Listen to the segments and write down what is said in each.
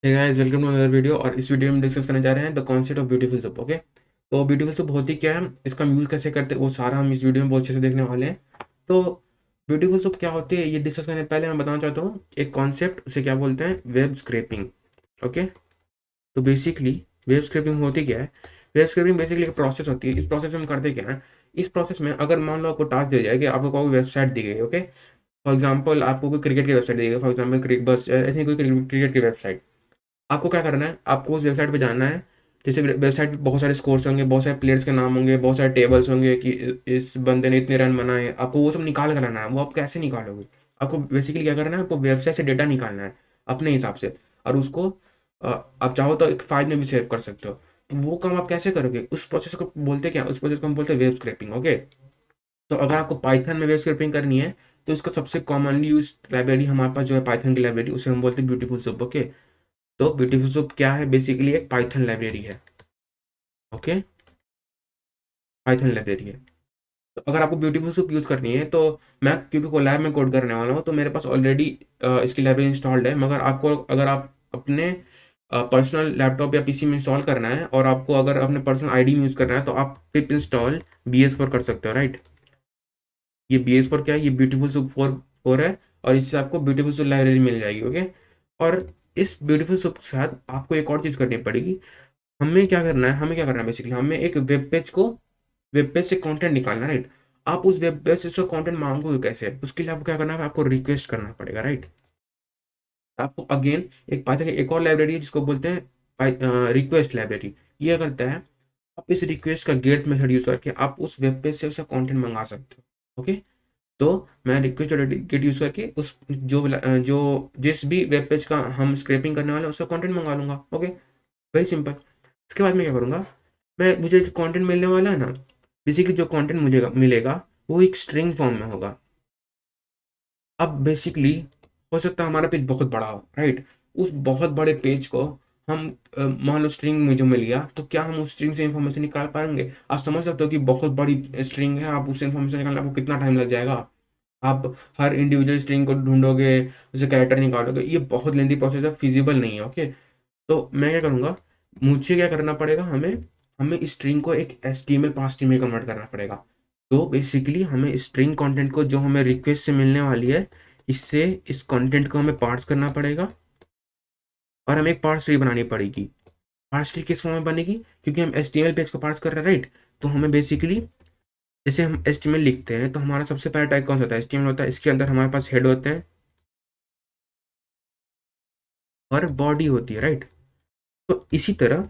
Hey guys, welcome to another video. और इस video में डिस्कस करने जा रहे हैं the concept of beautiful soup. Okay, तो ब्यूटीफुल सुप होती क्या है, इसका यूज़ कैसे करते हैं, वो सारा हम इस वीडियो में बहुत अच्छे से देखने वाले हैं। तो ब्यूटीफुल सुप क्या होती है ये डिस्कस करने से पहले मैं बताना चाहता हूँ एक कॉन्सेप्ट, उसे क्या बोलते हैं, वेब स्क्रैपिंग। ओके, तो बेसिकली वेब स्क्रैपिंग होती क्या है। वेब स्क्रैपिंग बेसिकली एक प्रोसेस होती है। इस प्रोसेस में हम करते क्या है, इस प्रोसेस में अगर मान लो आपको टास्क दिया जाए कि आपको कोई वेबसाइट दी गई। ओके, फॉर एग्जाम्पल आपको कोई क्रिकेट की वेबसाइट दी गई, फॉर एग्जाम्पल क्रिक बस ऐसी कोई क्रिकेट की वेबसाइट। आपको क्या करना है, आपको उस वेबसाइट पे जाना है। जैसे वेबसाइट पे बहुत सारे स्कोर्स होंगे, बहुत सारे प्लेयर्स के नाम होंगे, बहुत सारे टेबल्स होंगे कि इस बंदे ने इतने रन बनाए। आपको वो सब निकाल कर लाना है। वो आप कैसे निकालोगे, आपको बेसिकली क्या करना है, आपको वेबसाइट से डेटा निकालना है अपने हिसाब से। और उसको अ, आप चाहो तो एक फाइल में भी सेव कर सकते हो। तो वो काम आप कैसे करोगे, उस प्रोसेस को बोलते क्या, उस प्रोसेस को हम बोलते हैं वेब स्क्रैपिंग। ओके, तो अगर आपको पाइथन में वेब स्क्रैपिंग करनी है तो इसका सबसे कॉमनली यूज लाइब्रेरी हमारे पास जो है पाइथन की लाइब्रेरी, उसे हम बोलते हैं ब्यूटीफुल सुप। ओके, तो ब्यूटीफुल सूप क्या है, बेसिकली एक पाइथन लाइब्रेरी है। ओके, पाइथन लाइब्रेरी है। तो अगर आपको ब्यूटीफुल सूप यूज़ करनी है तो मैं क्योंकि कोलैब में कोड करने वाला हूँ तो मेरे पास ऑलरेडी इसकी लाइब्रेरी इंस्टॉल्ड है। मगर आपको अगर आप अपने पर्सनल लैपटॉप या पीसी में इंस्टॉल करना है और आपको अगर अपने पर्सनल आईडी में यूज़ करना है तो आप पिप इंस्टॉल BS4 कर सकते हो, राइट। ये BS4 क्या है, ये ब्यूटीफुल सूप फोर है। और इससे आपको ब्यूटीफुल सूप लाइब्रेरी मिल जाएगी। ओके, और इस ब्यूटीफुल सूप के साथ आपको एक और चीज़ करनी पड़ेगी। हमें क्या करना है बेसिकली, हमें एक वेब पेज से कंटेंट निकालना, राइट। आप उस वेब पेज से उसका कंटेंट मांगोगे कैसे, उसके लिए आपको क्या करना है, आपको रिक्वेस्ट करना पड़ेगा, राइट। आपको अगेन एक पाइथन की एक और लाइब्रेरी है जिसको बोलते हैं रिक्वेस्ट लाइब्रेरी। ये करता है, आप इस रिक्वेस्ट का गेट मेथड यूज करके आप उस वेब पेज से उसका कंटेंट मंगा सकते हो। ओके, तो मैं रिक्वेस्ट और गेट यूज करके उस जो जिस भी वेब पेज का हम स्क्रैपिंग करने वाले हैं उसका कंटेंट मंगा लूंगा। Okay, very simple. इसके बाद मैं क्या करूँगा, मुझे जो कंटेंट मिलने वाला है ना, बेसिकली जो कंटेंट मुझे मिलेगा वो एक स्ट्रिंग फॉर्म में होगा। अब बेसिकली हो सकता है हमारा पेज बहुत बड़ा हो, राइट। उस बहुत बड़े पेज को हम मान लो स्ट्रिंग में जो मिल गया तो क्या हम उस स्ट्रिंग से इंफॉर्मेशन निकाल पाएंगे। आप समझ सकते हो कि बहुत बड़ी स्ट्रिंग है, आप उससे इंफॉर्मेशन निकालने आपको कितना टाइम लग जाएगा। आप हर इंडिविजुअल स्ट्रिंग को ढूंढोगे, उसे कैरेक्टर निकालोगे, ये बहुत लेंथी प्रोसेस है, फिजिबल नहीं है। ओके, तो मैं क्या करूँगा, मुझे क्या करना पड़ेगा, हमें हमें इस स्ट्रिंग को एक HTML पास स्ट्रिंग में कन्वर्ट करना पड़ेगा। तो बेसिकली हमें स्ट्रिंग कंटेंट को जो हमें रिक्वेस्ट से मिलने वाली है, इससे इस कंटेंट को हमें पार्स करना पड़ेगा और हमें एक पार्स ट्री बनानी पड़ेगी। पार्स ट्री किस फॉर्म में बनेगी, क्योंकि हम HTML पेज को पार्स कर रहे हैं, राइट। तो हमें बेसिकली जैसे हम HTML लिखते हैं तो हमारा सबसे पहला टैग कौन सा होता है, HTML होता है। इसके अंदर हमारे पास हेड होते हैं और बॉडी होती है, राइट। तो इसी तरह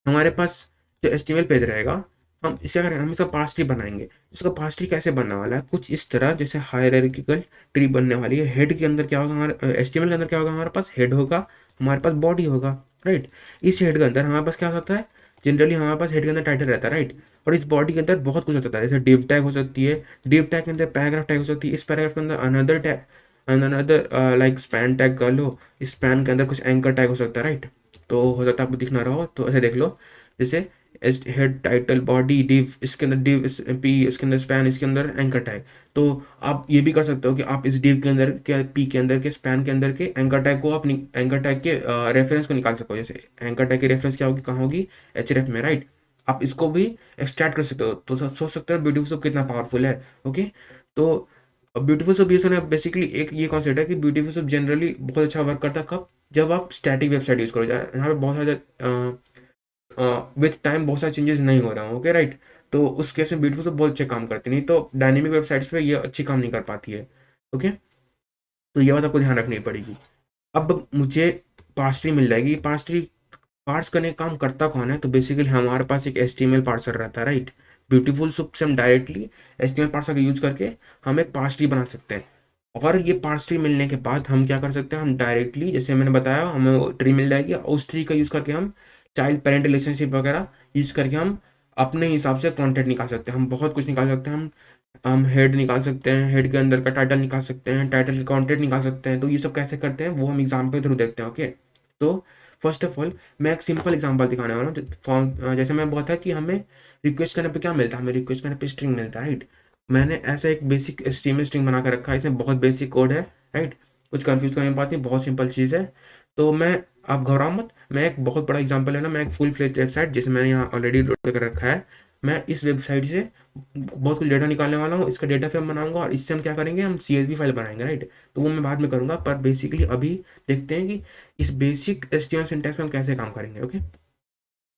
हमारे पास जो HTML पेज रहेगा, हम इसे अगर हम इसका पास ट्री बनाएंगे, इसका पास ट्री कैसे बनने वाला है, कुछ इस तरह जैसे हायरार्किकल ट्री बनने वाली है। हेड के अंदर क्या होगा, हमारे HTML के अंदर क्या होगा, हमारे पास हेड होगा, हमारे पास बॉडी होगा, राइट। इस हेड के अंदर हमारे पास क्या होता है, जनरली हमारे पास हेड के अंदर टाइटल रहता है, राइट। और इस बॉडी के अंदर बहुत कुछ होता है, जैसे डिव टैग हो सकती है, डिव टैग के अंदर पैराग्राफ टैग हो सकती है, इस पैराग्राफ के अंदर another tag, another like span tag कर लो, इस स्पैन के अंदर कुछ एंकर टैग हो सकता है, राइट। तो हो सकता है आपको दिख ना रहा हो तो ऐसे देख लो, जैसे हेड टाइटल बॉडी डिव, इसके अंदर डिव पी, इसके अंदर स्पैन, इसके अंदर एंकर टैग। तो आप ये भी कर सकते हो कि आप इस डिव के अंदर के, पी के अंदर के, स्पैन के अंदर के एंकर टैग को, आप एंकर टैग के रेफरेंस को निकाल सको। जैसे एंकर टैग की रेफरेंस क्या होगी, कहाँ होगी, href में, राइट। आप इसको भी एक्सट्रैक्ट कर सकते हो। तो सोच सकते हो ब्यूटीफुल सब कितना पावरफुल है। ओके, तो ब्यूटीफुल सब यूज करना बेसिकली एक ये कॉन्सेप्ट है कि ब्यूटीफुल सब जनरली बहुत अच्छा वर्क करता है कब, जब आप स्टैटिक वेबसाइट यूज करो, यहाँ पे बहुत सारे विथ टाइम बहुत सारे चेंजेस नहीं हो रहे हैं। Okay, right. तो उस केस में ब्यूटीफुल तो बहुत अच्छे काम करती नहीं, तो डायनेमिक वेबसाइट्स पे ये अच्छी काम नहीं कर पाती है। ओके, तो ये बात आपको ध्यान रखनी पड़ेगी। अब मुझे पास ट्री मिल जाएगी। पास ट्री पार्स करने का काम करता कौन है, तो बेसिकली हमारे पास एक HTML पार्सर रहता है, राइट। ब्यूटीफुल सुप से हम डायरेक्टली HTML पार्सर का यूज करके हम एक पार्स ट्री बना सकते हैं। और ये पार्स ट्री मिलने के बाद हम क्या कर सकते हैं, हम डायरेक्टली जैसे मैंने बताया हमें ट्री मिल जाएगी, उस ट्री का यूज़ करके हम चाइल्ड पेरेंट रिलेशनशिप वगैरह यूज़ करके हम अपने हिसाब से कंटेंट निकाल सकते हैं। हम बहुत कुछ निकाल सकते हैं। हम हेड निकाल सकते हैं, हेड के अंदर का टाइटल निकाल सकते हैं, टाइटल के कंटेंट निकाल सकते हैं। तो ये सब कैसे करते हैं वो हम एग्जाम के थ्रू देखते हैं। ओके, तो फर्स्ट ऑफ ऑल मैं एक सिंपल एग्जांपल दिखाने वाला हूँ। फॉर्म जैसे मैं बोला था कि हमें रिक्वेस्ट करने पे क्या मिलता है, हमें रिक्वेस्ट करने पे स्ट्रिंग मिलता है, राइट। मैंने ऐसा एक बेसिक HTML स्ट्रिंग बना कर रखा है, इसमें बहुत बेसिक कोड है, राइट। कुछ कंफ्यूज करने की बात नहीं, बहुत सिंपल चीज़ है। तो आप घबराओ मत, मैं एक बहुत बड़ा एग्जांपल है ना, मैं एक फुल फ्लेज वेबसाइट जैसे मैंने यहाँ ऑलरेडी लोड कर रखा है, मैं इस वेबसाइट से बहुत कुछ डेटा निकालने वाला हूँ, इसका डेटा फ्रेम बनाऊंगा और इससे हम क्या करेंगे, हम CSV फाइल बनाएंगे, राइट। तो वो मैं बाद में करूंगा, पर बेसिकली अभी देखते हैं कि इस बेसिक HTML सिंटैक्स में हम कैसे काम करेंगे। ओके,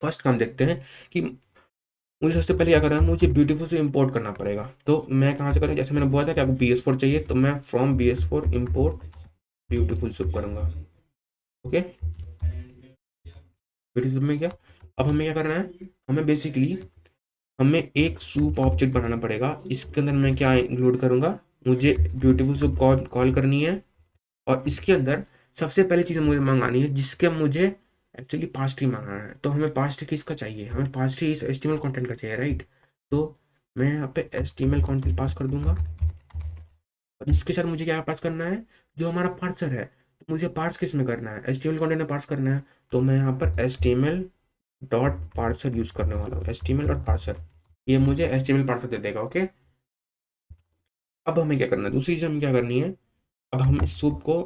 फर्स्ट काम देखते हैं कि मुझे सबसे पहले क्या करना है, मुझे ब्यूटीफुल से इंपोर्ट करना पड़ेगा। तो मैं कहाँ से करूँ, जैसे मैंने बोला था कि आपको BS4 चाहिए, तो मैं from BS4 import beautiful soup करूँगा। ओके, ब्यूटीफुल में क्या, अब हमें क्या करना है, हमें बेसिकली हमें एक सूप ऑब्जेक्ट बनाना पड़ेगा। इसके अंदर मैं क्या इंक्लूड करूँगा, मुझे ब्यूटीफुल सूप कॉल करनी है, और इसके अंदर सबसे पहली चीज़ मुझे मंगानी है जिसके मुझे एक्चुअली पास ट्री मंगाना है। तो हमें पास ट्री किसका चाहिए, हमें पास ट्री इस HTML कंटेंट का चाहिए, राइट। तो मैं यहाँ पे HTML कंटेंट पास कर दूंगा, और इसके साथ मुझे क्या पास करना है, जो हमारा पार्सर है, तो मुझे पार्स किस में करना है, HTML कंटेंट में पार्स करना है। तो मैं यहाँ पर HTML डॉट पार्सर यूज़ करने वाला हूँ, HTML डॉट पार्सर, ये मुझे HTML पार्सर दे देगा। ओके, अब हमें क्या करना है, दूसरी चीज़ हमें क्या करनी है, अब हम इस सूप को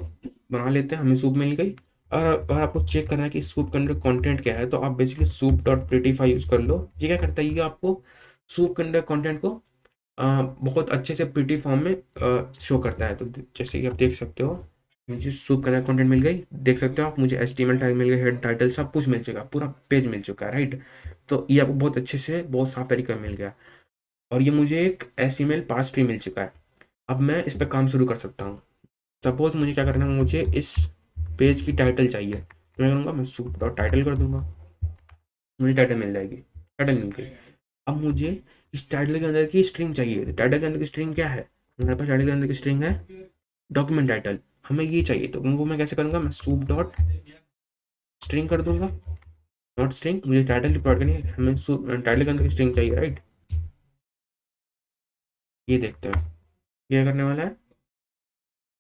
बना लेते हैं, हमें सूप मिल गई। और अगर आपको चेक करना है कि सूप के अंदर कंटेंट क्या है, तो आप बेसिकली सूप डॉट प्रिटीफाई यूज़ कर लो। ये क्या करता है, ये आपको सूप के अंदर कंटेंट को बहुत अच्छे से प्रिटी फॉर्म में शो करता है। तो जैसे कि आप देख सकते हो, मुझे सूप के अंदर कंटेंट मिल गई, देख सकते हो आप, मुझे HTML टैग मिल गए, हेड टाइटल सब कुछ मिल चुका, पूरा पेज मिल चुका है, राइट। तो ये आपको बहुत अच्छे से बहुत साफ तरीके में मिल गया, और ये मुझे एक HTML पार्स ट्री मिल चुका है। अब मैं इस पर काम शुरू कर सकता हूँ। सपोज मुझे क्या करना है, मुझे इस पेज की टाइटल चाहिए, तो मैं करूँगा, मैं सूप डॉट टाइटल कर दूंगा, मुझे टाइटल मिल जाएगी, टाइटल मिल गई। अब मुझे इस टाइटल के अंदर की स्ट्रिंग चाहिए, तो टाइटल के अंदर की स्ट्रिंग क्या है, मेरे पास टाइटल के अंदर की स्ट्रिंग है डॉक्यूमेंट टाइटल, हमें ये चाहिए। तो वो मैं कैसे करूँगा, मैं सूप डॉट स्ट्रिंग कर दूंगा, नॉट स्ट्रिंग, मुझे टाइटल की प्लॉट करनी है, हमें टाइटल के अंदर की स्ट्रिंग चाहिए, राइट। ये देखते हैं क्या करने वाला है,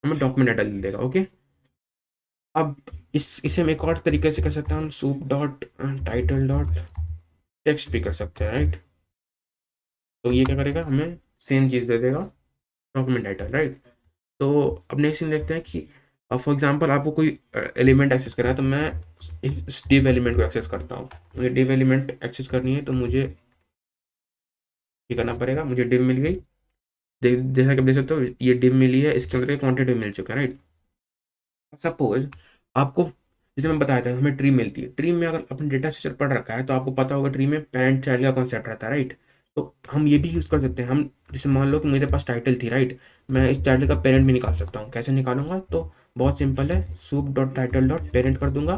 हमें डॉक्यूमेंट टाइटल देगा। ओके, अब इसे हम एक और तरीके से कर सकते हैं, हम soup dot title dot text भी कर सकते हैं, राइट। तो ये क्या करेगा, हमें सेम चीज़ दे देगा, डॉक्यूमेंट टाइटल, राइट। तो अब नेक्स्ट सीन देखते हैं कि फॉर एग्जांपल आपको कोई एलिमेंट एक्सेस करना है, तो मैं इस डिव एलिमेंट को एक्सेस करता हूँ, मुझे डिव एलिमेंट एक्सेस करनी है, तो मुझे ये करना पड़ेगा, मुझे डिव मिल गई, जैसा कि आप देख सकते हो ये डिव मिली है, इसके अंदर क्वांटिटी मिल चुका है, राइट। सपोज आपको, जैसे मैं बताया था, हमें ट्री मिलती है, ट्री में अगर अपने डेटा स्ट्रक्चर पढ़ रखा है, तो आपको पता होगा ट्री में पेरेंट चाइल्ड का कॉन्सेप्ट रहता है, राइट। तो हम ये भी यूज़ कर सकते हैं, हम जैसे मान लो कि मेरे पास टाइटल थी, राइट, मैं इस टाइटल का पेरेंट भी निकाल सकता हूँ। कैसे निकालूंगा, तो बहुत सिंपल है, soup dot title dot parent कर दूंगा,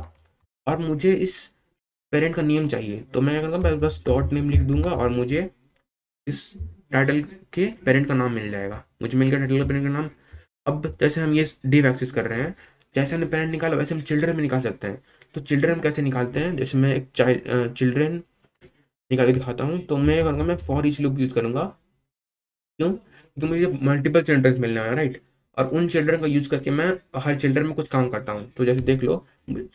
और मुझे इस पेरेंट का नेम चाहिए, तो मैं क्या करूँगा, मैं बस डॉट नेम लिख दूंगा, और मुझे इस टाइटल के पेरेंट का नाम मिल जाएगा, मुझे मिल गया टाइटल का पेरेंट का नाम। अब जैसे हम ये डिव एक्सेस कर रहे हैं, जैसे हमने पेरेंट निकाला वैसे हम चिल्ड्रन में निकाल सकते हैं। तो चिल्ड्रन हम कैसे निकालते हैं, जैसे मैं एक चिल्ड्रन निकाल के दिखाता हूँ। तो मैं करूँगा, मैं फॉर ईच लूप यूज़ करूँगा, क्यों, क्योंकि मुझे मल्टीपल चिल्ड्रन मिलने वाला, राइट। और उन चिल्ड्रन का यूज़ करके मैं हर चिल्ड्रन में कुछ काम करता हूँ। तो जैसे देख लो,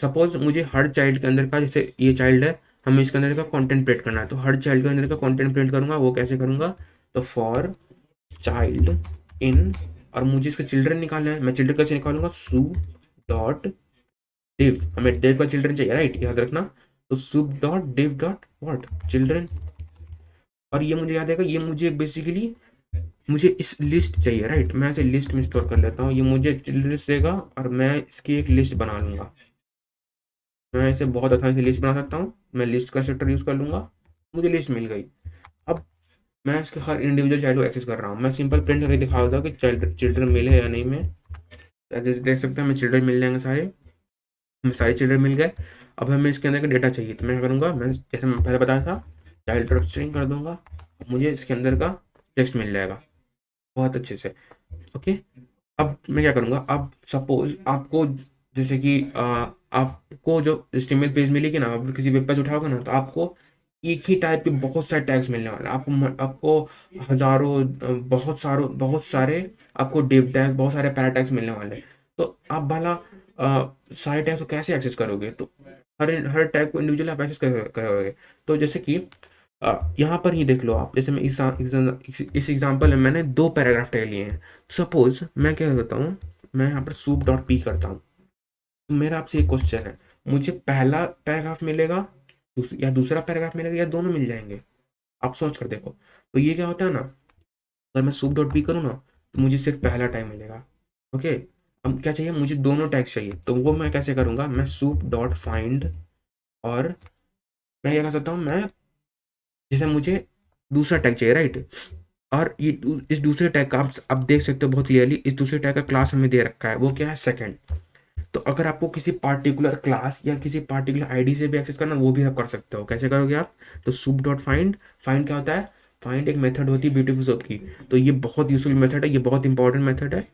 सपोज मुझे हर चाइल्ड के अंदर का, जैसे ये चाइल्ड है, हमें इसके अंदर का कंटेंट प्रिंट करना है, तो हर चाइल्ड के अंदर का कंटेंट प्रिंट करूँगा, वो कैसे करूँगा, तो फॉर चाइल्ड इन, और मुझे इसका चिल्ड्रन निकालना है, मैं चिल्ड्रन कैसे निकालूंगा, सूप डॉट डिव, हमें डिव का चिल्ड्रन चाहिए, राइट, याद रखना। तो soup dot div dot what children, और ये मुझे याद आएगा, ये मुझे बेसिकली मुझे इस लिस्ट चाहिए, राइट, मैं इसे लिस्ट में स्टोर कर लेता हूँ, ये मुझे चिल्ड्रन देगा, और मैं इसकी एक लिस्ट बना लूंगा, मैं इसे बहुत आसानी से लिस्ट बना सकता हूँ, मैं लिस्ट का सेक्टर यूज़ कर लूंगा, मुझे लिस्ट मिल गई। अब मैं इसके हर इंडिविजुअल चाइल्ड को एक्सेस कर रहा हूँ, मैं सिंपल प्रिंट करके दिखा देता हूँ कि चिल्ड्रन मिले या नहीं। में जैसे देख सकते हैं, हमें चिल्ड्रन मिल जाएंगे सारे, हमें सारे चिल्ड्रन मिल गए। अब हमें इसके अंदर का डेटा चाहिए, तो मैं क्या करूँगा, मैं जैसे मैं पहले बताया था, चाइल्ड डॉट स्ट्रिंग कर दूंगा, मुझे इसके अंदर का टेक्स्ट मिल जाएगा बहुत अच्छे से। ओके, अब मैं क्या करूँगा, अब सपोज आपको, जैसे कि आपको जो HTML पेज मिलेगी ना, आप किसी वेब पेज उठाओगे ना, तो आपको एक ही टाइप के बहुत सारे टैग्स मिलने वाले हैं, आपको हजारों बहुत सारे आपको डिव टैग्स, बहुत सारे पैरा टैग्स मिलने वाले हैं। तो आप भला सारे टैग्स को कैसे एक्सेस करोगे, तो हर हर टैग को इंडिविजुअली आप एक्सेस करोगे। तो जैसे कि यहाँ पर ही देख लो आप, जैसे मैं इस एग्जांपल में मैंने 2 पैराग्राफ टैग लिए हैं। सपोज मैं क्या करता हूँ, मैं यहाँ पर सूप डॉट पी करता हूँ, मेरा आपसे एक क्वेश्चन है, मुझे पहला पैराग्राफ मिलेगा या दूसरा पैराग्राफ मिलेगा या दोनों मिल जाएंगे? आप सोच कर देखो। तो ये क्या होता है ना, अगर मैं सूप डॉट पी करूँ ना तो मुझे सिर्फ पहला टैग मिलेगा। ओके, अब क्या चाहिए, मुझे दोनों टैग चाहिए। तो वो मैं कैसे करूँगा, मैं सूप डॉट फाइंड, और मैं क्या कर सकता हूँ, मैं जैसे मुझे दूसरा टैग चाहिए, राइट। और ये इस दूसरे टैग का आप देख सकते हो बहुत क्लियरली, इस दूसरे टैग का क्लास हमें दे रखा है, वो क्या है, सेकंड। तो अगर आपको किसी पार्टिकुलर क्लास या किसी पार्टिकुलर आईडी से भी एक्सेस करना, वो भी आप कर सकते हो। कैसे करोगे आप, तो सूप डॉट फाइंड, फाइंड क्या होता है, फाइंड एक मेथड होती है ब्यूटीफुल सोप की। तो ये बहुत यूजफुल मेथड है, ये बहुत इंपॉर्टेंट मेथड है।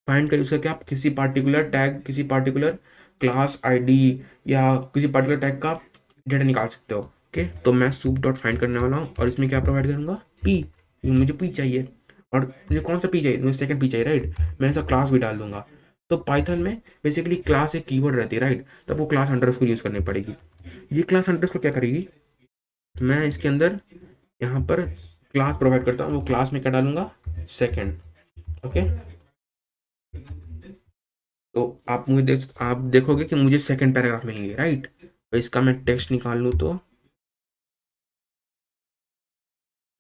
फाइंड का यूज करके आप किसी पार्टिकुलर टैग, किसी पार्टिकुलर क्लास आईडी या किसी पार्टिकुलर टैग का डेटा निकाल सकते हो। ओके, तो मैं सूप डॉट फाइंड करने वाला हूँ और इसमें क्या प्रोवाइड करूंगा, पी, मुझे पी चाहिए। और मुझे कौन सा पी चाहिए, मुझे सेकंड पी चाहिए, राइट। मैं इसका क्लास भी डाल दूंगा। तो पाइथन में बेसिकली क्लास एक कीवर्ड रहती है, राइट। तब वो क्लास अंडरस्कोर यूज करनी पड़ेगी। ये क्लास अंडरस्कोर क्या करेगी, मैं इसके अंदर यहाँ पर क्लास प्रोवाइड करता हूँ, वो क्लास में क्या डालूंगा, सेकंड। ओके, तो आप देखोगे कि मुझे सेकंड पैराग्राफ मिलेंगे, राइट। तो इसका मैं टेक्स्ट निकाल लूँ तो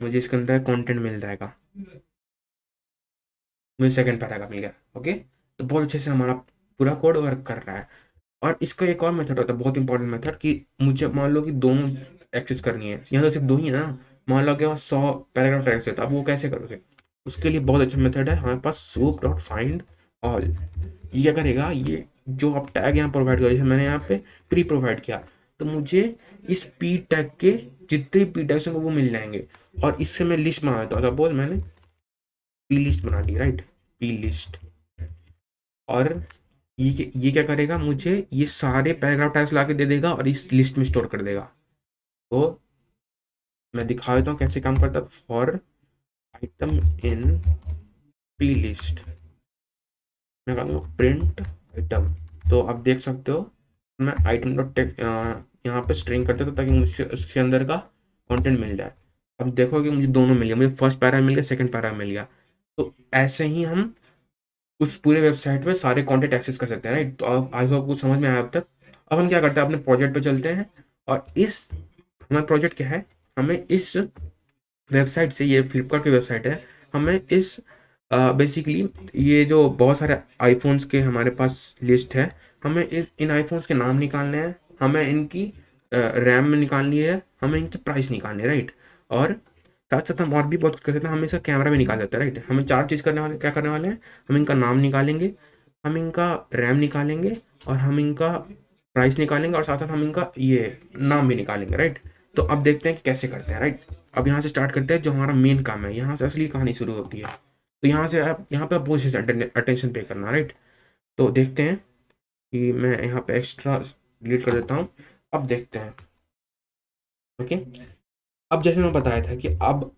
मुझे इसके अंदर कंटेंट मिल जाएगा, मुझे सेकंड पैराग्राफ मिल गया। ओके, तो बहुत अच्छे से हमारा पूरा कोड वर्क कर रहा है। और इसका एक और मेथड होता है, बहुत इंपॉर्टेंट मेथड, कि मुझे मान लो कि दोनों एक्सेस करनी है, यहाँ तो सिर्फ दो ही है ना। मान लो कि वहाँ 100 पैराग्राफ टैग्स है, तो आप वो कैसे करोगे। उसके लिए बहुत अच्छा मेथड है हमारे पास, सूप डॉट फाइंड ऑल। ये क्या करेगा, ये जो आप टैग यहाँ प्रोवाइड करो, जैसे मैंने यहाँ पे प्री प्रोवाइड किया, तो मुझे इस पी टैग के जितने पी टैग्स हैं वो मिल जाएंगे। और इससे मैं लिस्ट बना देता हूँ, सपोज मैंने पी लिस्ट बना ली, राइट, पी लिस्ट। और ये क्या करेगा, मुझे ये सारे पैराग्राफ टैग्स ला के दे देगा और इस लिस्ट में स्टोर कर देगा। तो मैं दिखा देता हूँ कैसे काम करता है। For item in P list, मैं कहूँगा प्रिंट आइटम। तो आप देख सकते हो, मैं आइटम डॉट टेक यहाँ पे स्ट्रिंग करते तो ताकि मुझे उसके अंदर का कंटेंट मिल जाए। अब देखोगे मुझे दोनों मिल गया, मुझे फर्स्ट पैरा मिल गया, सेकंड पैरा मिल गया। तो ऐसे ही हम उस पूरे वेबसाइट पे सारे कंटेंट एक्सेस कर सकते हैं, राइट। तो अब आई होप कुछ समझ में आया अब तक। अब हम क्या करते हैं, अपने प्रोजेक्ट पे चलते हैं। और इस हमारा प्रोजेक्ट क्या है, हमें इस वेबसाइट से, ये फ्लिपकार्ट की वेबसाइट है, हमें इस बेसिकली ये जो बहुत सारे आईफोन्स के हमारे पास लिस्ट है, हमें इन आईफोन्स के नाम निकालने हैं, हमें इनकी रैम में निकालनी है, हमें इनकी प्राइस निकालनी है, राइट। और साथ साथ हम और भी बहुत कुछ कर सकते हैं, हम इसका कैमरा भी निकाल सकते हैं, राइट। हमें चार चीज़ करने वाले, क्या करने वाले हैं, हम इनका नाम निकालेंगे, हम इनका रैम निकालेंगे, और हम इनका प्राइस निकालेंगे, और साथ साथ हम इनका ये नाम भी निकालेंगे, राइट। तो अब देखते हैं कि कैसे करते हैं, राइट। अब यहाँ से स्टार्ट करते हैं, जो हमारा मेन काम है, यहाँ से असली कहानी शुरू होती है। तो यहाँ पे आप बहुत से अटेंशन पे करना, राइट। तो देखते हैं कि मैं यहाँ पे एक्स्ट्रा डिलीट कर देता हूँ। अब देखते हैं। ओके, अब जैसे मैं बताया था कि अब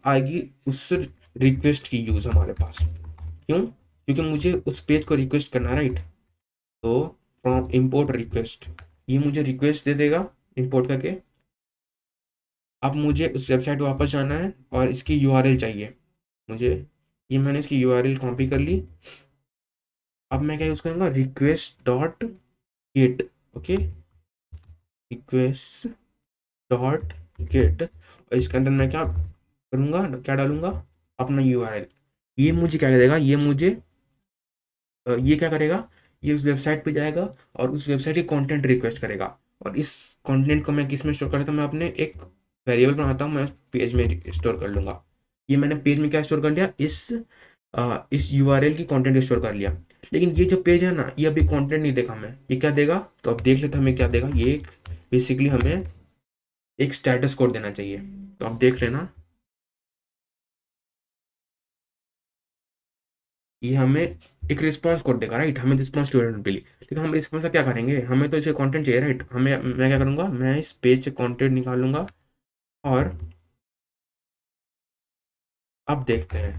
आएगी उस रिक्वेस्ट की यूज़ हमारे पास। क्यों, क्योंकि मुझे उस पेज को रिक्वेस्ट करना है, राइट। तो फ्रॉम इम्पोर्ट रिक्वेस्ट, ये मुझे रिक्वेस्ट दे देगा इम्पोर्ट करके। अब मुझे उस वेबसाइट पर वापस जाना है और इसकी यूआरएल चाहिए मुझे। ये मैंने इसकी यूआरएल कॉपी कर ली। अब मैं क्या यूज़ करूँगा, request dot gate. Okay, request dot gate, और इसके अंदर मैं क्या करूँगा, क्या डालूंगा, अपना यूआरएल। ये मुझे क्या करेगा, ये क्या करेगा, ये उस वेबसाइट पे जाएगा और उस वेबसाइट के कंटेंट रिक्वेस्ट करेगा। और इस कंटेंट को मैं किस में स्टोर करता हूँ, मैं अपने एक वेरिएबल बनाता हूँ, मैं उस पेज में स्टोर कर लूँगा। ये मैंने पेज में क्या स्टोर कर लिया, इस यूआरएल की कंटेंट स्टोर कर लिया। लेकिन ये जो पेज है ना, ये अभी कंटेंट नहीं देखा मैं, ये क्या देगा, तो अब देख लेते हमें क्या देगा। ये बेसिकली हमें एक स्टेटस कोड देना चाहिए, तो आप देख लेना। ये हमें एक रिस्पॉन्स कोड देगा, राइट। हमें रिस्पॉन्स स्टूडेंट के लिए, लेकिन हम रिस्पॉन्स का क्या करेंगे, हमें तो इसे कंटेंट चाहिए, राइट। मैं क्या करूँगा, मैं इस पेज से कंटेंट निकालूंगा। और अब देखते हैं,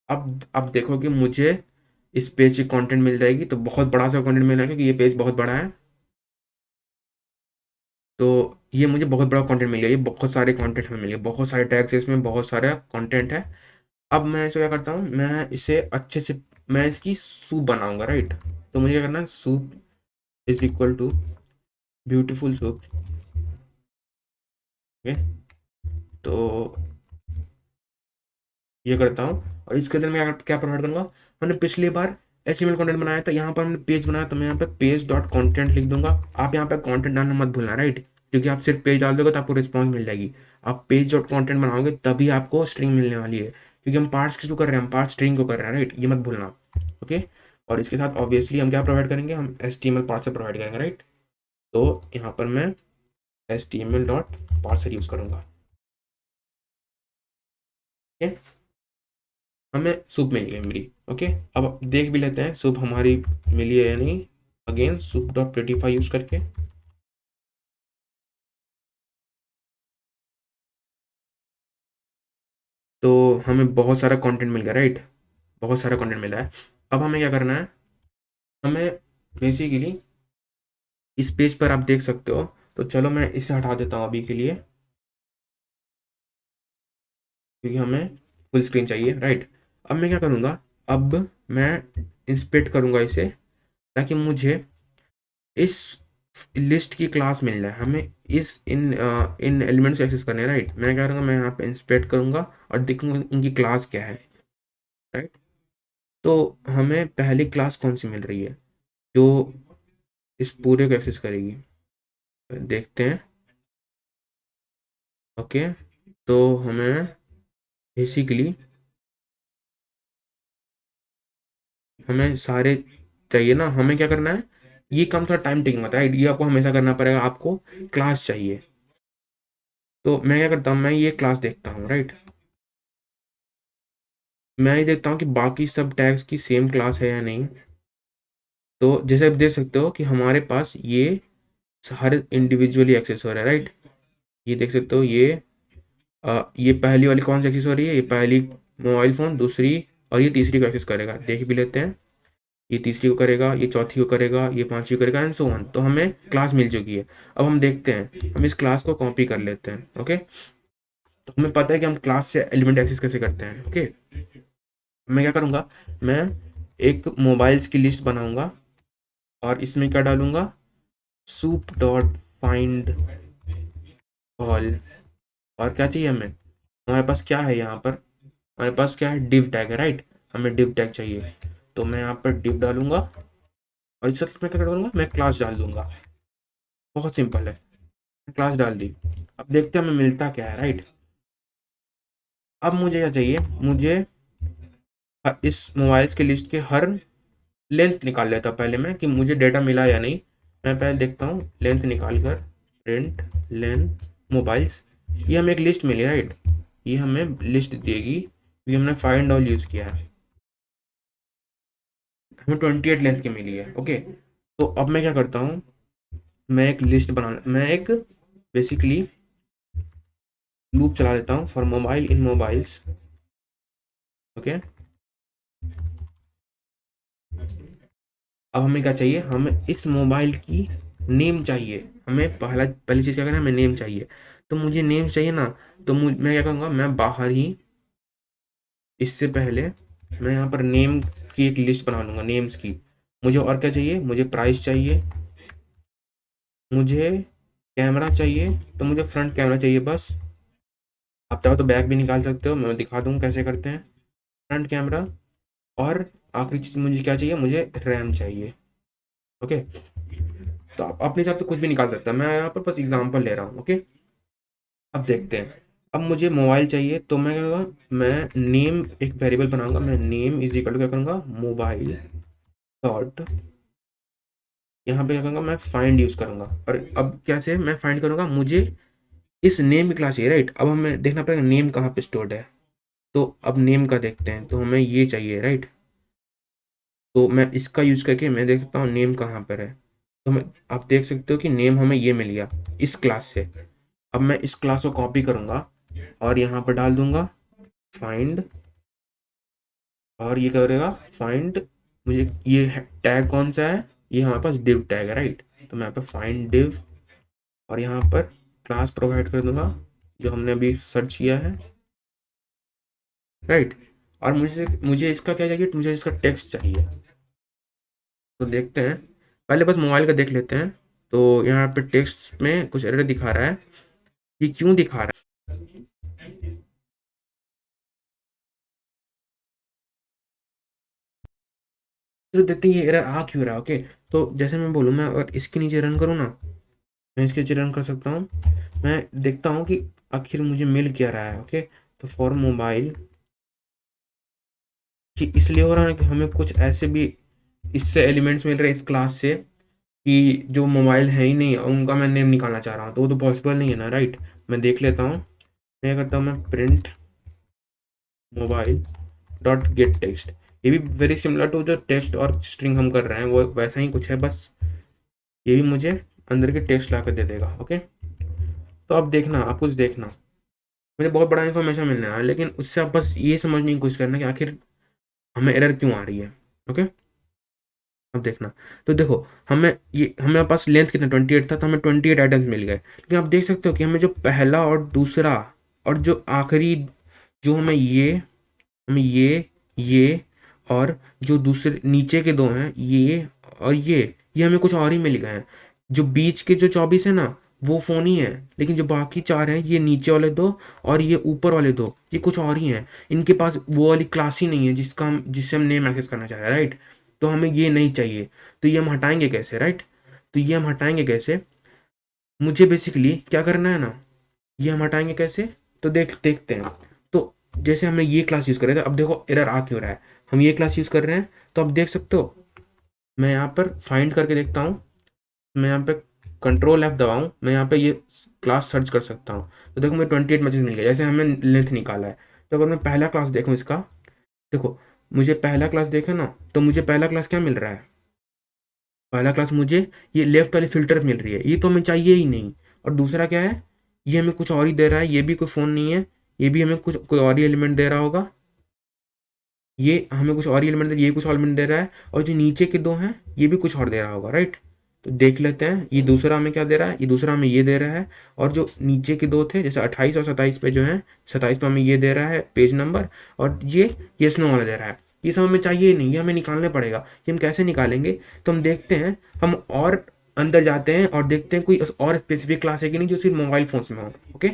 अब देखो कि मुझे इस पेज की कंटेंट मिल जाएगी, तो बहुत बड़ा सा कंटेंट मिल रहा है क्योंकि ये पेज बहुत बड़ा है। तो ये मुझे बहुत बड़ा कंटेंट मिल गया, ये बहुत सारे कंटेंट हमें मिल गए, बहुत सारे टैग्स है इसमें, बहुत सारा कंटेंट है। अब मैं इसे क्या करता हूँ, मैं इसे अच्छे से, मैं इसकी सूप बनाऊंगा, राइट। तो मुझे क्या करना है, soup is equal to beautiful soup. Okay, तो ये करता हूँ और इसके अंदर मैं क्या प्रोवाइड करूँगा। हमने पिछली बार HTML कंटेंट बनाया था, यहाँ पर हमने पेज बनाया, तो मैं यहाँ पे पेज डॉट कॉन्टेंट लिख दूंगा। आप यहाँ पे कंटेंट डालना मत भूलना, राइट, क्योंकि आप सिर्फ पेज डाल दोगे तो आपको रिस्पॉन्स मिल जाएगी। आप पेज डॉट कॉन्टेंट बनाओगे तभी आपको स्ट्रिंग मिलने वाली है, क्योंकि हम पार्ट्स किसको कर रहे हैं, हम पार्ट स्ट्रिंग को कर रहे हैं, राइट, ये मत भूलना। ओके, और इसके साथ ऑब्वियसली हम क्या प्रोवाइड करेंगे, हम HTML पार्ट से प्रोवाइड करेंगे, राइट। तो यहाँ पर मैं HTML डॉट पार्सर यूज़ करूँगा। ठीक है, हमें सूप मिल गई मेरी। ओके, अब देख भी लेते हैं सूप हमारी मिली है या नहीं। अगेन सूप डॉट प्रेटिफाई यूज करके तो हमें बहुत सारा कंटेंट मिल गया, राइट, बहुत सारा कंटेंट मिला है। अब हमें क्या करना है, हमें बेसिकली इस पेज पर आप देख सकते हो, तो चलो मैं इसे हटा देता हूँ अभी के लिए, क्योंकि हमें फुल स्क्रीन चाहिए, राइट। अब मैं क्या करूँगा, अब मैं इंस्पेक्ट करूँगा इसे, ताकि मुझे इस लिस्ट की क्लास मिल जाए। हमें इन एलिमेंट्स को एक्सेस करने हैं, राइट। मैं क्या करूँगा, मैं यहाँ पे इंस्पेक्ट करूँगा और देखूंगा इनकी क्लास क्या है, राइट। तो हमें पहली क्लास कौन सी मिल रही है जो इस पूरे को एक्सेस करेगी, देखते हैं। ओके, तो हमें बेसिकली हमें सारे चाहिए ना, हमें क्या करना है, ये काम थोड़ा टाइम टेकिंग होता है, राइट, ये आपको हमेशा करना पड़ेगा। आपको क्लास चाहिए, तो मैं क्या करता हूँ, मैं ये क्लास देखता हूँ, राइट। मैं ये देखता हूँ कि बाकी सब टैग्स की सेम क्लास है या नहीं। तो जैसे आप देख सकते हो कि हमारे पास ये हर इंडिविजुअली एक्सेस हो रहा है, राइट। ये देख सकते हो, ये पहली वाली कौन सी एक्सेस हो रही है, ये पहली मोबाइल फ़ोन, दूसरी और ये तीसरी को एक्सेस करेगा, देख भी लेते हैं। ये तीसरी को करेगा, ये चौथी को करेगा, ये पांचवी को करेगा, एंड सो ऑन। तो हमें क्लास मिल चुकी है। अब हम देखते हैं, हम इस क्लास को कॉपी कर लेते हैं। ओके, तो हमें पता है कि हम क्लास से एलिमेंट एक्सेस कैसे करते हैं। ओके, मैं क्या करूँगा, मैं एक मोबाइल्स की लिस्ट बनाऊंगा और इसमें क्या डालूंगा, सूप डॉट फाइंड ऑल। और क्या चाहिए हमें, हमारे पास क्या है यहाँ पर, हमारे पास क्या है, डिव टैग है, राइट। हमें डिव टैग चाहिए, तो मैं यहाँ पर डिव डालूंगा और इस साथ मैं क्या करूँगा, मैं क्लास डाल दूंगा। बहुत सिंपल है, क्लास डाल दी। अब देखते हैं हमें मिलता क्या है, राइट। अब मुझे क्या चाहिए, मुझे इस मोबाइल्स की लिस्ट के हर लेंथ निकाल लेता पहले मैं, कि मुझे डेटा मिला या नहीं। मैं पहले देखता हूँ लेंथ निकाल कर, प्रिंट लेंथ मोबाइल्स, ये हमें एक लिस्ट मिली, राइट। ये हमें लिस्ट देगी क्योंकि हमने फाइंड ऑल यूज़ किया है। हमें 28 लेंथ की मिली है। ओके, तो अब मैं क्या करता हूँ, मैं एक बेसिकली लूप चला देता हूँ for mobile in mobiles. Okay, अब हमें क्या चाहिए, हमें इस मोबाइल की नेम चाहिए। हमें पहली चीज़ क्या करना है, हमें नेम चाहिए। तो मुझे नेम चाहिए ना, तो मैं क्या करूँगा, मैं बाहर ही इससे पहले मैं यहाँ पर नेम की एक लिस्ट बना लूँगा, नेम्स की। मुझे और क्या चाहिए, मुझे प्राइस चाहिए, मुझे कैमरा चाहिए, तो मुझे फ्रंट कैमरा चाहिए बस। आप चाहो तो बैक भी निकाल सकते हो, मैं दिखा दूँ कैसे करते हैं। फ्रंट कैमरा, और आखिरी चीज़ मुझे क्या चाहिए, मुझे रैम चाहिए। ओके, तो आप अपने हिसाब से कुछ भी निकाल सकते हैं, मैं यहाँ पर बस एग्जांपल ले रहा हूँ। ओके, अब देखते हैं। अब मुझे मोबाइल चाहिए, तो मैं क्या करूँगा, मैं नेम एक वेरिएबल बनाऊंगा। मैं नेम इज इक्वल टू क्या करूँगा, मोबाइल डॉट, यहाँ पे क्या करूँगा, मैं फाइंड यूज़ करूँगा। और अब कैसे मैं फाइंड करूँगा, मुझे इस नेम की क्लास चाहिए, राइट। अब हमें देखना पड़ेगा नेम कहाँ पे स्टोर्ड है। तो अब नेम का देखते हैं, तो हमें ये चाहिए, राइट। तो मैं इसका यूज़ करके मैं देख सकता हूँ नेम कहाँ पर है। तो मैं, आप देख सकते हो कि नेम हमें ये मिल गया इस क्लास से। अब मैं इस क्लास को कॉपी करूँगा और यहाँ पर डाल दूंगा फाइंड, और ये करेगा फाइंड। मुझे ये टैग कौन सा है, ये हमारे पास डिव टैग है, राइट। तो मैं यहाँ पर फाइंड डिव, और यहाँ पर क्लास प्रोवाइड कर दूंगा जो हमने अभी सर्च किया है, राइट। और मुझे मुझे इसका क्या चाहिए, मुझे इसका टेक्स्ट चाहिए। तो देखते हैं, पहले बस मोबाइल का देख लेते हैं। तो यहाँ पे टेक्स्ट में कुछ एरर दिखा रहा है, ये क्यों दिखा रहा है? तो देखते हैं ये एरर आ क्यों रहा है। ओके, तो जैसे मैं बोलूँ, मैं अगर इसके नीचे रन करूँ ना, मैं इसके नीचे रन कर सकता हूँ। मैं देखता हूँ कि आखिर मुझे मिल क्या रहा है। ओके, तो फॉर मोबाइल कि इसलिए हो रहा है कि हमें कुछ ऐसे भी इससे एलिमेंट्स मिल रहे हैं इस क्लास से कि जो मोबाइल है ही नहीं, उनका मैं नेम निकालना चाह रहा हूँ, तो वो तो पॉसिबल नहीं है ना, राइट। मैं देख लेता हूँ, मैं करता हूँ, मैं print mobile dot gate text. ये भी वेरी सिमिलर टू जो टेक्स्ट और स्ट्रिंग हम कर रहे हैं, वो वैसा ही कुछ है, बस ये भी मुझे अंदर के टेक्स्ट ला कर दे देगा। ओके, तो अब देखना, आप कुछ देखना, मुझे बहुत बड़ा इन्फॉर्मेशन मिलने वाला है, लेकिन उससे आप बस ये समझने की कोशिश करना कि आखिर हमें एरर क्यों आ रही है। ओके, अब देखना, तो देखो, हमें पास लेंथ कितना 28 था, तो हमें 28 आइटम्स मिल गए। लेकिन आप देख सकते हो कि हमें जो पहला और दूसरा और जो आखिरी, जो हमें ये और जो दूसरे नीचे के दो हैं, ये और ये हमें कुछ और ही मिल गए हैं। जो बीच के जो 24 है ना, वो फ़ोन ही है, लेकिन जो बाकी चार हैं, ये नीचे वाले दो और ये ऊपर वाले दो, ये कुछ और ही हैं। इनके पास वो वाली क्लास ही नहीं है जिससे हम नेम एक्सेस करना चाह रहे हैं, राइट। तो हमें ये नहीं चाहिए, तो ये हम हटाएंगे कैसे, राइट। तो ये हम हटाएंगे कैसे, मुझे बेसिकली क्या करना है ना, ये हम हटाएंगे कैसे, तो देखते हैं। तो जैसे हमने ये क्लास यूज़ कर रहे थे, अब देखो एरर आ क्यों रहा है। हम ये क्लास यूज़ कर रहे हैं, तो अब देख सकते हो, मैं यहाँ पर फाइंड करके देखता हूँ, मैं यहाँ पे कंट्रोल F दबाऊँ, मैं यहाँ पे ये क्लास सर्च कर सकता हूँ। तो देखो मुझे 28 मैसेज मिल गया, जैसे हमें लेंथ निकाला है। तो अगर मैं पहला क्लास देखूँ इसका, देखो, मुझे पहला क्लास देखे ना, तो मुझे पहला क्लास क्या मिल रहा है, पहला क्लास मुझे ये लेफ्ट वाली फिल्टर मिल रही है, ये तो हमें चाहिए ही नहीं। और दूसरा क्या है, ये हमें कुछ और ही दे रहा है, ये भी कोई फ़ोन नहीं है, ये भी हमें कुछ कोई और ही एलिमेंट दे रहा होगा, ये हमें कुछ और ही एलिमेंट दे, ये कुछ और एलिमेंट दे रहा है, और जो नीचे के दो हैं, ये भी कुछ और दे रहा होगा, राइट। तो देख लेते हैं, ये दूसरा हमें क्या दे रहा है, ये दूसरा हमें ये दे रहा है। और जो नीचे के दो थे, जैसे 28 और 27 पे जो है, 27 पे हमें ये दे रहा है पेज नंबर, और ये स्नो वाला दे रहा है। ये सब हमें चाहिए ही नहीं, ये हमें निकालने पड़ेगा। ये हम कैसे निकालेंगे, तो हम देखते हैं, हम और अंदर जाते हैं और देखते हैं कोई और स्पेसिफिक क्लास है कि नहीं जो सिर्फ मोबाइल फ़ोन्स में हो। ओके,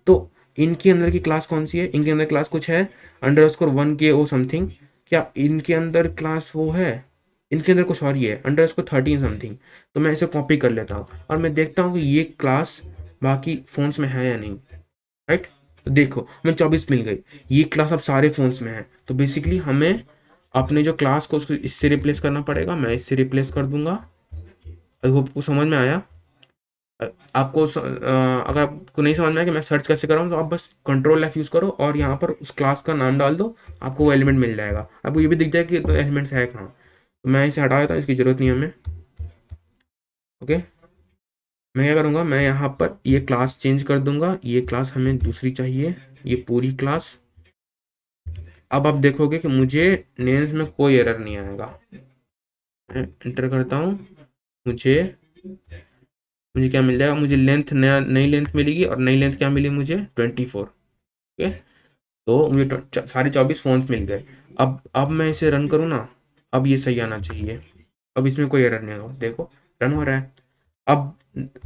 तो इनके अंदर की क्लास कौन सी है, इनके अंदर क्लास कुछ है अंडरस्कोर 1K समथिंग। क्या इनके अंदर क्लास वो है, इनके अंदर कुछ और ही है अंडरस्कोर 13 समथिंग। तो मैं इसे कॉपी कर लेता हूँ और मैं देखता हूँ कि ये क्लास बाकी फ़ोन्स में है या नहीं, राइट। तो देखो हमें 24 मिल गई, ये क्लास अब सारे फ़ोन्स में है। तो बेसिकली हमें अपने जो क्लास को उसको इससे रिप्लेस करना पड़ेगा, मैं इससे रिप्लेस कर दूंगा। आई होप को समझ में आया। अगर आपको नहीं समझ में आया कि मैं सर्च कैसे कर रहा हूँ, तो आप बस कंट्रोल F यूज़ करो और यहाँ पर उस क्लास का नाम डाल दो, आपको वो एलिमेंट मिल जाएगा। आपको ये भी दिख जाएगा कि तो एलिमेंट्स है कहाँ। तो मैं इसे हटा देता हूँ, इसकी ज़रूरत नहीं है हमें। ओके, मैं क्या करूँगा, मैं यहाँ पर ये क्लास चेंज कर दूंगा, ये क्लास हमें दूसरी चाहिए, ये पूरी क्लास। अब आप देखोगे कि मुझे नेम्स में कोई एरर नहीं आएगा। मैं इंटर करता हूँ, मुझे मुझे क्या मिल जाएगा, मुझे लेंथ नई लेंथ मिलेगी, और नई लेंथ क्या मिली मुझे 24। ओके, तो मुझे सारे 24 फ़ोन्स मिल गए। अब मैं इसे रन करूँ ना, अब ये सही आना चाहिए, अब इसमें कोई एरर नहीं होगा, देखो रन हो रहा है। अब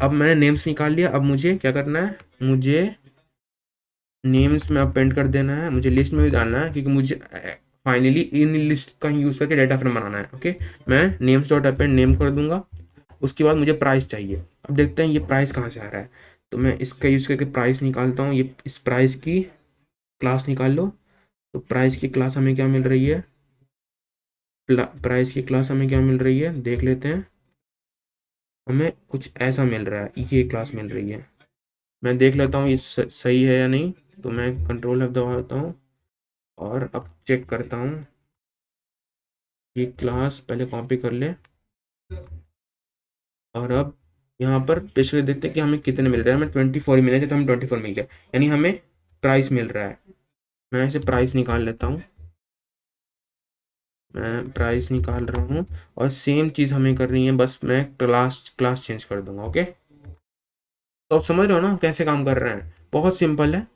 अब मैंने नेम्स निकाल लिया, अब मुझे क्या करना है, मुझे नेम्स में अपेंड कर देना है, मुझे लिस्ट में भी डालना है, क्योंकि मुझे फाइनली इन लिस्ट का यूज़ करके डाटा फ्रेम बनाना है। ओके, मैं नेम्स डॉट अपेंड नेम कर दूंगा। उसके बाद मुझे प्राइस चाहिए। अब देखते हैं ये प्राइस कहाँ से आ रहा है, तो मैं इसका यूज़ करके प्राइस निकालता हूँ। ये इस प्राइस की क्लास निकाल लो। तो प्राइस की क्लास हमें क्या मिल रही है, प्राइस की क्लास हमें क्या मिल रही है, देख लेते हैं। हमें कुछ ऐसा मिल रहा है, ये क्लास मिल रही है। मैं देख लेता हूँ ये सही है या नहीं। तो मैं कंट्रोल F दबाता हूँ और अब चेक करता हूँ। ये क्लास पहले कॉपी कर ले, और अब यहाँ पर पेश देखते हैं कि हमें कितने मिल रहे हैं। हमें 24 ही मिले थे, तो हमें 24 मिल गया, यानी हमें प्राइस मिल रहा है। मैं इसे प्राइस निकाल लेता हूँ, मैं प्राइस निकाल रहा हूँ, और सेम चीज़ हमें करनी है, बस मैं क्लास क्लास चेंज कर दूंगा। ओके, तो आप समझ रहे हो ना कैसे काम कर रहे हैं, बहुत सिंपल है।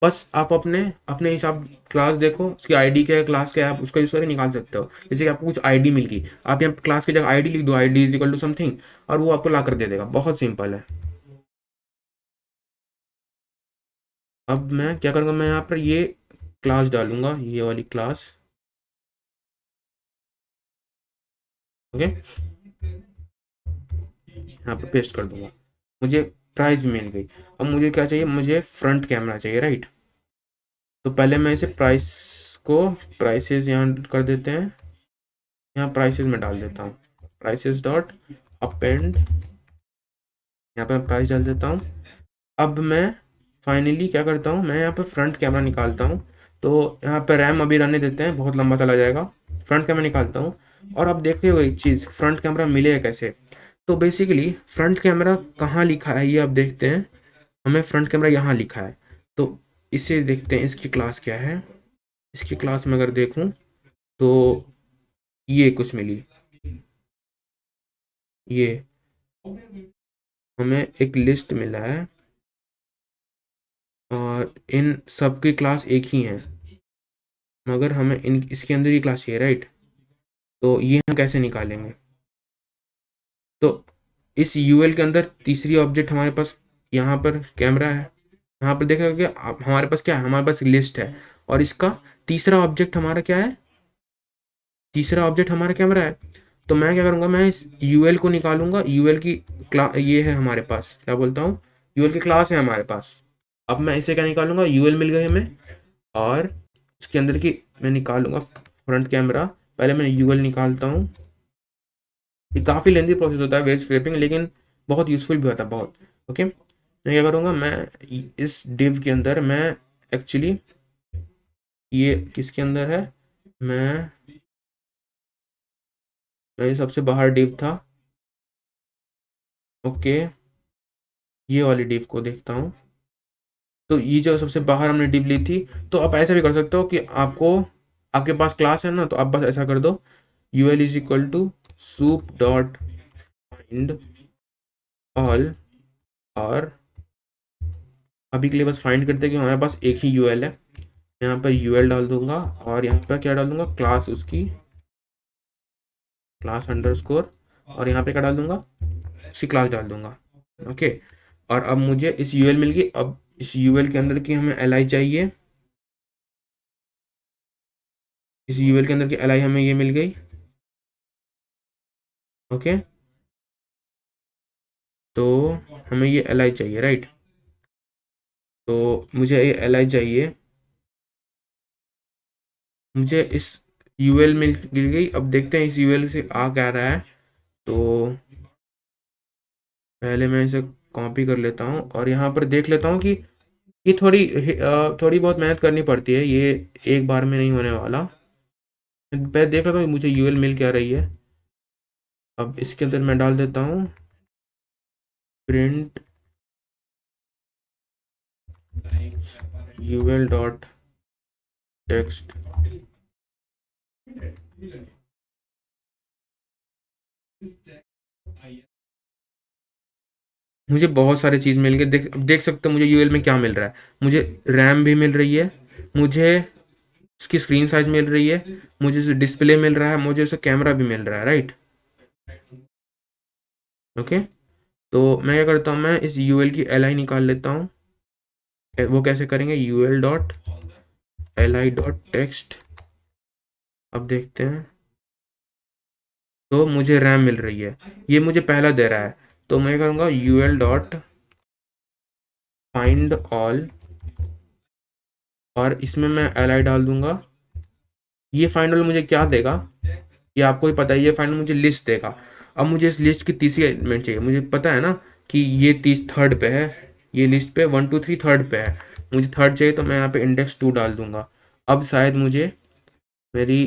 बस आप अपने अपने हिसाब क्लास देखो, उसकी आईडी क्या है, क्लास क्या है, आप उसका यूज़ करके निकाल सकते हो। जैसे कि आपको कुछ आईडी मिल गई, आप यहाँ क्लास की जगह आईडी लिख दो, ID is equal to something, और वो आपको ला कर दे देगा। बहुत सिंपल है। अब मैं क्या करूँगा, मैं यहाँ पर ये क्लास डालूंगा, ये वाली क्लास। ओके, यहाँ पे पेस्ट कर दूंगा। मुझे प्राइस मिल गई। अब मुझे क्या चाहिए, मुझे फ्रंट कैमरा चाहिए, राइट। तो पहले मैं इसे प्राइस को, प्राइसेस यहाँ कर देते हैं, यहाँ प्राइसेस में डाल देता हूँ, प्राइसेस डॉट अपेंड, यहाँ पे मैं प्राइस डाल देता हूँ। अब मैं फाइनली क्या करता हूँ, मैं यहाँ पे फ्रंट कैमरा निकालता हूँ। तो यहाँ पे रैम अभी रहने देते हैं, बहुत लंबा चला जाएगा। फ्रंट कैमरा निकालता हूँ, और अब देखिए वो एक चीज़, फ्रंट कैमरा मिलेगा कैसे। तो बेसिकली फ्रंट कैमरा कहाँ लिखा है ये आप देखते हैं, हमें फ्रंट कैमरा यहाँ लिखा है। तो इसे देखते हैं, इसकी क्लास क्या है। इसकी क्लास में अगर देखूँ तो ये कुछ मिली, ये हमें एक लिस्ट मिला है, और इन सब की क्लास एक ही है, मगर हमें इन इसके अंदर ही क्लास चाहिए, राइट। तो ये हम कैसे निकालेंगे। तो इस यूएल के अंदर तीसरी ऑब्जेक्ट हमारे पास यहाँ पर कैमरा है। यहाँ पर देखा कि हमारे पास क्या है, हमारे पास लिस्ट है, और इसका तीसरा ऑब्जेक्ट हमारा क्या है, तीसरा ऑब्जेक्ट हमारा कैमरा है। तो मैं क्या करूँगा, मैं इस यूएल को निकालूंगा, यूएल की क्लास ये है हमारे पास, क्या बोलता हूँ, यूएल की क्लास है हमारे पास। अब मैं इसे क्या निकालूंगा, यूएल मिल गई हमें, और इसके अंदर की मैं निकालूंगा फ्रंट कैमरा। पहले मैं यूएल निकालता हूँ। ये काफ़ी लेंदी प्रोसेस होता है वेब स्क्रैपिंग, लेकिन बहुत यूज़फुल भी होता है, बहुत। ओके, मैं क्या करूँगा, मैं इस डिव के अंदर मैं एक्चुअली, ये किसके अंदर है, मैं ये सबसे बाहर डिव था। ओके, ये वाली डिव को देखता हूँ। तो ये जो सबसे बाहर हमने डिव ली थी, तो आप ऐसा भी कर सकते हो कि आपको, आपके पास क्लास है ना, तो आप बस ऐसा कर दो, U L is equal to soup dot find all, और अभी के लिए बस फाइंड करते हैं कि हमारे पास एक ही यूएल है। यहाँ पर यूएल डाल दूंगा, और यहाँ पर क्या डाल दूंगा, क्लास उसकी, क्लास अंडरस्कोर, और यहाँ पे क्या डाल दूंगा, उसकी क्लास डाल दूंगा। ओके, और अब मुझे इस यूएल मिल गई। अब इस यूएल के अंदर की हमें एल चाहिए, इस यूएल के अंदर की एल हमें ये मिल गई। ओके, तो हमें ये एल चाहिए, राइट। तो मुझे ये एल चाहिए, मुझे इस यूएल मिल गई। अब देखते हैं इस यूएल से आ क्या रहा है। तो पहले मैं इसे कॉपी कर लेता हूँ, और यहाँ पर देख लेता हूँ कि ये थोड़ी बहुत मेहनत करनी पड़ती है, ये एक बार में नहीं होने वाला। पहले देख लेता हूँ मुझे यूएल मिल क्या रही है। अब इसके अंदर मैं डाल देता हूँ प्रिंट यूएल डॉट टेक्स्ट। मुझे बहुत सारी चीज़ मिल गई, अब देख सकते हो मुझे यूएल में क्या मिल रहा है। मुझे रैम भी मिल रही है, मुझे इसकी स्क्रीन साइज मिल रही है, मुझे डिस्प्ले मिल रहा है, मुझे उसका कैमरा भी मिल रहा है, राइट। ओके, तो मैं क्या करता हूँ, मैं इस यूएल की एल आई निकाल लेता हूँ। वो कैसे करेंगे, U L dot L I dot text. अब देखते हैं, तो मुझे रैम मिल रही है, ये मुझे पहला दे रहा है। तो मैं करूँगा यूएल डॉट फाइंड ऑल, और इसमें मैं एल आई डाल दूंगा। ये फाइंड ऑल मुझे क्या देगा, ये आपको ही पता है, ये फाइंड मुझे लिस्ट देगा। अब मुझे इस लिस्ट की तीसरी एलिमेंट चाहिए, मुझे पता है ना कि ये तीस थर्ड पे है, ये लिस्ट पे 1 2 3 थर्ड पे है, मुझे थर्ड चाहिए, तो मैं यहाँ पे इंडेक्स 2 डाल दूंगा। अब शायद मुझे मेरी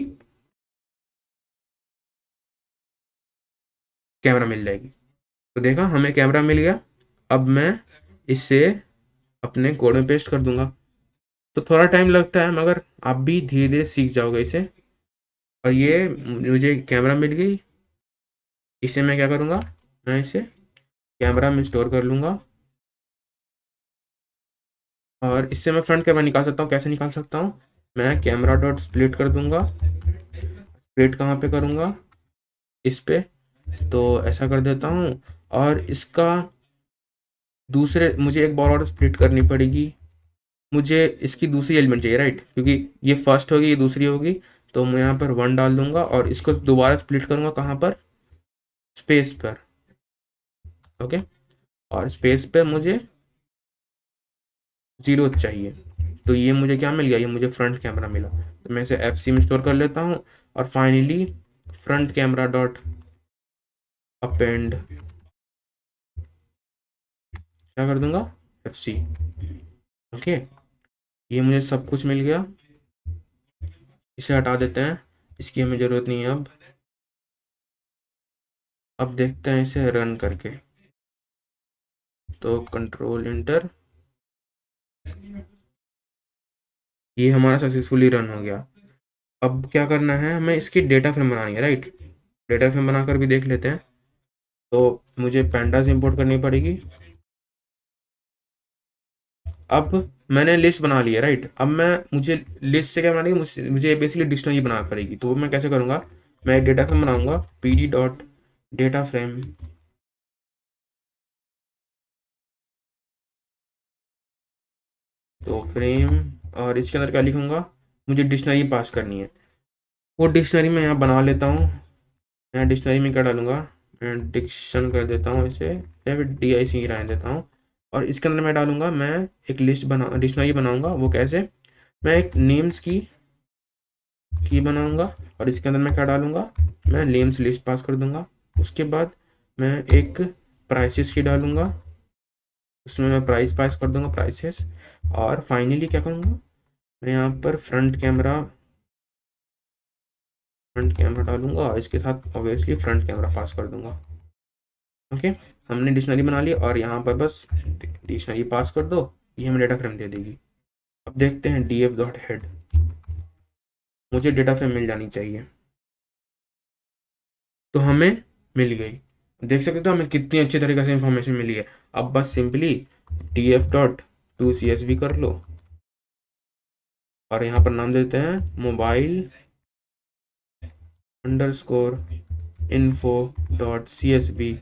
कैमरा मिल जाएगी। तो देखा, हमें कैमरा मिल गया। अब मैं इसे अपने कोड में पेस्ट कर दूंगा। तो थोड़ा टाइम लगता है, मगर आप भी धीरे धीरे सीख जाओगे इसे। और ये मुझे कैमरा मिल गई, इसे मैं क्या करूँगा, मैं इसे कैमरा में स्टोर कर लूँगा। और इससे मैं फ्रंट कैमरा निकाल सकता हूँ। कैसे निकाल सकता हूँ? मैं कैमरा डॉट स्प्लिट कर दूंगा। स्प्लिट कहाँ पे करूँगा? इस पे। तो ऐसा कर देता हूँ। और इसका दूसरे मुझे एक बार और स्प्लिट करनी पड़ेगी। मुझे इसकी दूसरी एलिमेंट चाहिए, राइट, क्योंकि ये फर्स्ट होगी, ये दूसरी होगी। तो मैं यहाँ पर 1 डाल दूंगा और इसको दोबारा स्प्लिट करूँगा कहाँ पर? स्पेस पर। ओके। और स्पेस पे मुझे 0 चाहिए। तो ये मुझे क्या मिल गया? ये मुझे फ्रंट कैमरा मिला। तो मैं इसे FC में स्टोर कर लेता हूँ। और finally front camera dot append क्या कर दूंगा? FC। ओके। ये मुझे सब कुछ मिल गया। इसे हटा देते हैं, इसकी हमें ज़रूरत नहीं है अब। अब देखते हैं इसे रन करके। तो कंट्रोल इंटर, ये हमारा सक्सेसफुली रन हो गया। अब क्या करना है? हमें इसकी डेटा फ्रेम बनानी है, राइट। डेटा फ्रेम बनाकर भी देख लेते हैं। तो मुझे पैंडास इंपोर्ट करनी पड़ेगी। अब मैंने लिस्ट बना ली है, राइट। अब मुझे लिस्ट से क्या बनानी है? मुझे बेसिकली डिक्शनरी बनानी पड़ेगी। तो वो मैं कैसे करूँगा? मैं एक डेटा फ्रेम बनाऊंगा, PD डॉट डेटा फ्रेम। तो फ्रेम, और इसके अंदर क्या लिखूंगा? मुझे डिक्शनरी पास करनी है। वो डिक्शनरी मैं यहाँ बना लेता हूँ। मैं डिक्शनरी में क्या डालूंगा? मैं डिक्शन कर देता हूँ इसे, या फिर DIC ही रहने देता हूँ। और इसके अंदर मैं डालूंगा, मैं एक डिक्शनरी बनाऊंगा। वो कैसे? मैं एक नेम्स की बनाऊंगा। और इसके अंदर मैं क्या डालूंगा? मैं नेम्स लिस्ट पास कर दूंगा। उसके बाद मैं एक प्राइसेस की डालूंगा, उसमें मैं प्राइस पास कर दूंगा, प्राइसेस। और फाइनली क्या करूँगा? मैं यहाँ पर फ्रंट कैमरा डालूंगा और इसके साथ ऑब्वियसली फ्रंट कैमरा पास कर दूंगा। ओके। हमने डिक्शनरी बना ली और यहाँ पर बस डिक्शनरी पास कर दो, ये हमें डेटा फ्रेम दे देगी। अब देखते हैं df डॉट हेड। मुझे डेटा फ्रेम मिल जानी चाहिए। तो हमें मिल गई। देख सकते हो हमें कितनी अच्छी तरीके से इंफॉर्मेशन मिली है। अब बस simply df dot to CSV कर लो और यहाँ पर नाम देते हैं mobile underscore info dot CSV।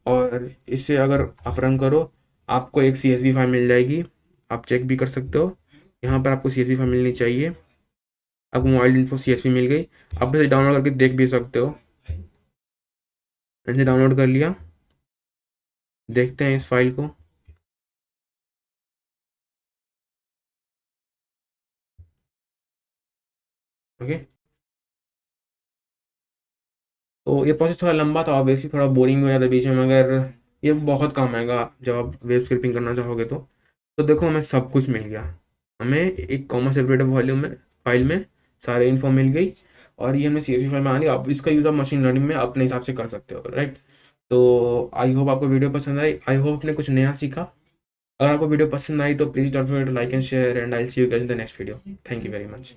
और इसे अगर आप रन करो, आपको एक CSV फाइल मिल जाएगी। आप चेक भी कर सकते हो, यहाँ पर आपको CSV फाइल मिलनी चाहिए। आपको मोबाइल इन्फो CSV मिल गई। आप इसे डाउनलोड करके देख भी सकते हो। मैंने डाउनलोड कर लिया, देखते हैं इस फाइल को। ओके। तो ये प्रोसेस थोड़ा लंबा था, ऑब्वियसली थोड़ा बोरिंग हो जाता है बीच में, मगर ये बहुत काम आएगा जब आप वेब स्क्रिप्टिंग करना चाहोगे तो देखो हमें सब कुछ मिल गया। हमें एक कॉमा सेपरेटेड वॉल्यूम में फाइल में सारे इन्फो मिल गई। और ये हमने CSV फाइल में आ लिया। आप इसका यूज़ आप मशीन लर्निंग में अपने हिसाब से कर सकते हो, राइट। तो आई होप आपको वीडियो पसंद आई। आई होप आपने कुछ नया सीखा। अगर आपको वीडियो पसंद आई तो please don't forget to like and share, and I will see you guys in the next video. Thank you very much.